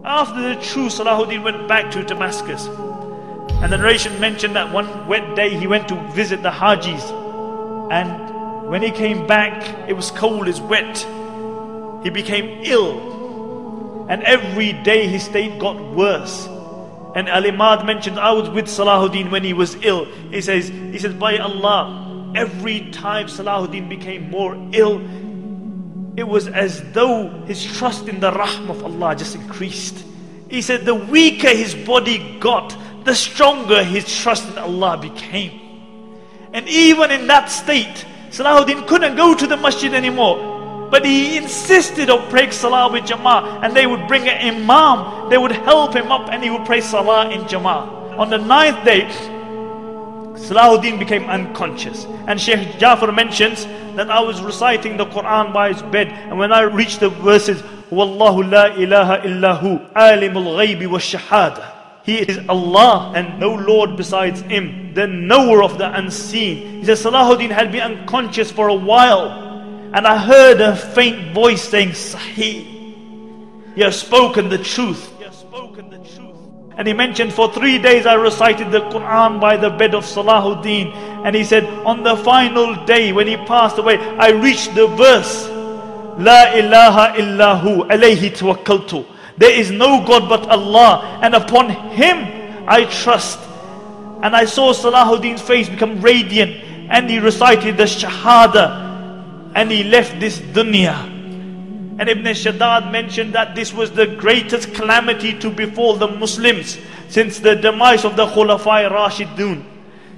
After the true Salahuddin went back to Damascus, and the narration mentioned that one wet day he went to visit the Hajis, and when he came back it was cold, it's wet. He became ill, and every day his state got worse. And Al-Imad mentioned, I was with Salahuddin when he was ill. He says, by Allah, every time Salahuddin became more ill, it was as though his trust in the Rahm of Allah just increased. He said the weaker his body got, the stronger his trust in Allah became. And even in that state, Salahuddin couldn't go to the masjid anymore. But he insisted on praying Salah with Jama'ah, and they would bring an Imam, they would help him up, and he would pray Salah in Jama'ah. On the 9th day, Salahuddin became unconscious. And Shaykh Jafar mentions that I was reciting the Quran by his bed, and when I reached the verses, Wallahu la ilaha illahu, alimul ghaybi wa shahada. He is Allah and no Lord besides Him, the knower of the unseen. He says Salahuddin had been unconscious for a while, and I heard a faint voice saying, Sahih, you have spoken the truth. And he mentioned, for 3 days I recited the Quran by the bed of Salahuddin. And he said, on the final day when he passed away, I reached the verse, La ilaha illahu alayhi tawakkaltu. There is no God but Allah, and upon Him I trust. And I saw Salahuddin's face become radiant, and he recited the Shahada, and he left this dunya. And Ibn Shadad mentioned that this was the greatest calamity to befall the Muslims since the demise of the Khulafai Rashidun.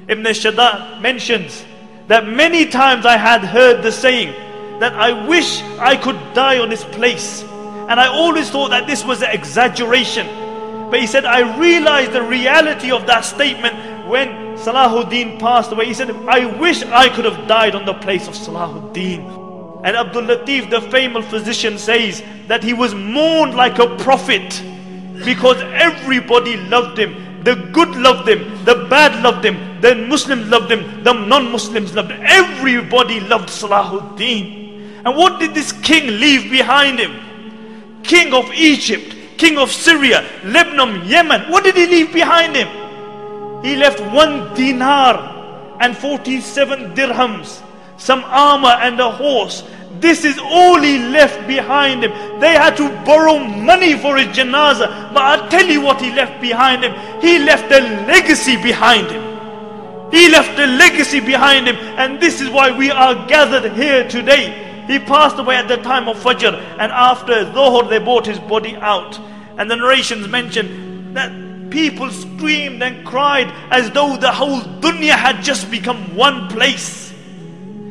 Ibn Shadad mentions that many times I had heard the saying that I wish I could die on this place. And I always thought that this was an exaggeration. But he said, I realized the reality of that statement when Salahuddin passed away. He said, I wish I could have died on the place of Salahuddin. And Abdul Latif, the famous physician, says that he was mourned like a prophet because everybody loved him. The good loved him, the bad loved him, the Muslims loved him, the non-Muslims loved him. Everybody loved Salahuddin. And what did this king leave behind him? King of Egypt, king of Syria, Lebanon, Yemen. What did he leave behind him? He left 1 dinar and 47 dirhams, some armor and a horse. This is all he left behind him. They had to borrow money for his janazah. But I'll tell you what he left behind him. He left a legacy behind him. He left a legacy behind him. And this is why we are gathered here today. He passed away at the time of Fajr, and after Dhuhr they brought his body out. And the narrations mention that people screamed and cried as though the whole dunya had just become one place.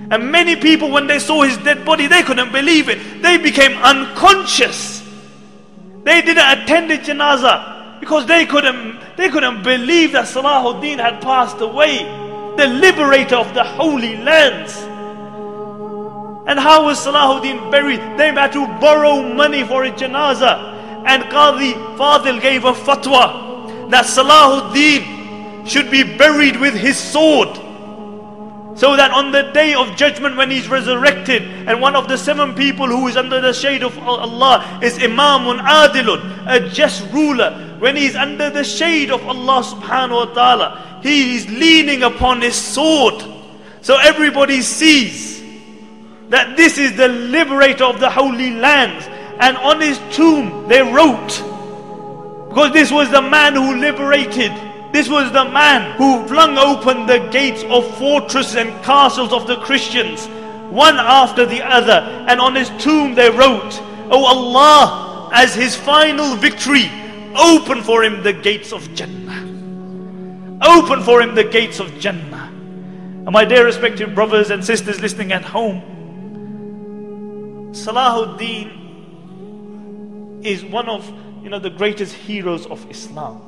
And many people, when they saw his dead body, they couldn't believe it. They became unconscious. They didn't attend the janazah because they couldn't believe that Salahuddin had passed away, the liberator of the holy lands. And how was Salahuddin buried? They had to borrow money for a janazah. And Qadi Fadil gave a fatwa that Salahuddin should be buried with his sword, so that on the day of judgment when he's resurrected, and one of the 7 people who is under the shade of Allah is Imamun Adilun, a just ruler. When he's under the shade of Allah subhanahu wa ta'ala, he is leaning upon his sword. So everybody sees that this is the liberator of the holy lands. And on his tomb they wrote, because this was the man who liberated, this was the man who flung open the gates of fortresses and castles of the Christians, one after the other. And on his tomb they wrote, Oh Allah, as his final victory, open for him the gates of Jannah. Open for him the gates of Jannah. And my dear respected brothers and sisters listening at home, Salahuddin is one of the greatest heroes of Islam.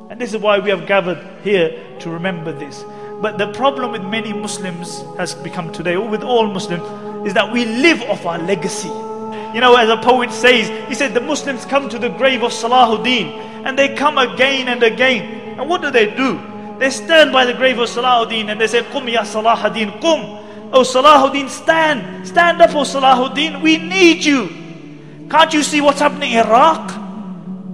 And this is why we have gathered here to remember this. But the problem with many Muslims has become today, or with all Muslims, is that we live off our legacy. As a poet says, he said the Muslims come to the grave of Salahuddin, and they come again and again. And what do? They stand by the grave of Salahuddin and they say, Qum ya Salahuddin, Qum. Oh Salahuddin, stand up, oh Salahuddin, we need you. Can't you see what's happening in Iraq?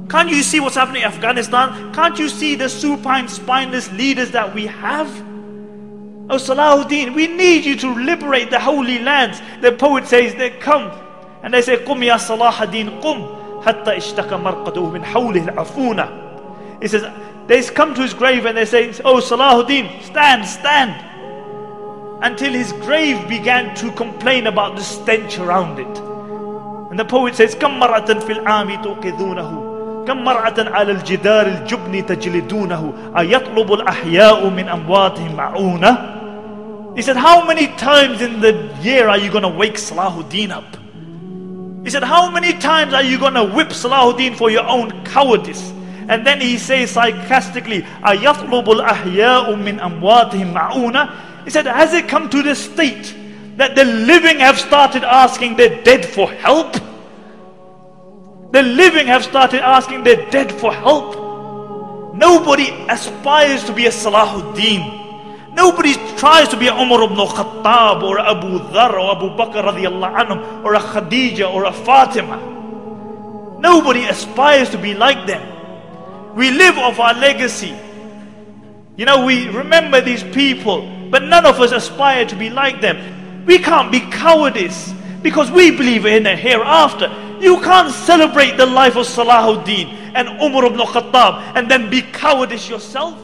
Can't you see what's happening in Afghanistan? Can't you see the supine, spineless leaders that we have? Oh Salahuddin, we need you to liberate the holy lands. The poet says they come and they say, قُمْ يَا صَلَاحَ الدِّينِ قُمْ حَتَّى اشْتَكَ مَرْقَدُهُ مِنْ حَوْلِهِ الْعَفُونَ. He says, they come to his grave and they say, oh Salahuddin, stand, stand. Until his grave began to complain about the stench around it. And the poet says, كَمْ مَرَّةً فِي الْعَامِ تُوقِذُونَهُ كَمْ مَرَّةً عَلَى الْجِدَارِ الْجُبْنِ تَجْلِدُونَهُ أَيَطْلُبُ الْأَحْيَاءُ مِنْ أَمْوَاتِهِمْ مَعُونَةً. He said, how many times in the year are you going to wake Salahuddin up? He said, how many times are you going to whip Salahuddin for your own cowardice? And then he says sarcastically, أَيَطْلُبُ الْأَحْيَاءُ مِنْ أَمْوَاتِهِمْ مَعُونَةً. He said, has it come to the state that the living have started asking the dead for help? The living have started asking the dead for help. Nobody aspires to be a Salahuddin. Nobody tries to be a Umar ibn Khattab or Abu Dhar or Abu Bakr radiallahu anhum or a Khadija or a Fatima. Nobody aspires to be like them. We live off our legacy. You know, we remember these people, but none of us aspire to be like them. We can't be cowardice because we believe in a hereafter. You can't celebrate the life of Salahuddin and Umar ibn Khattab and then be cowardice yourself.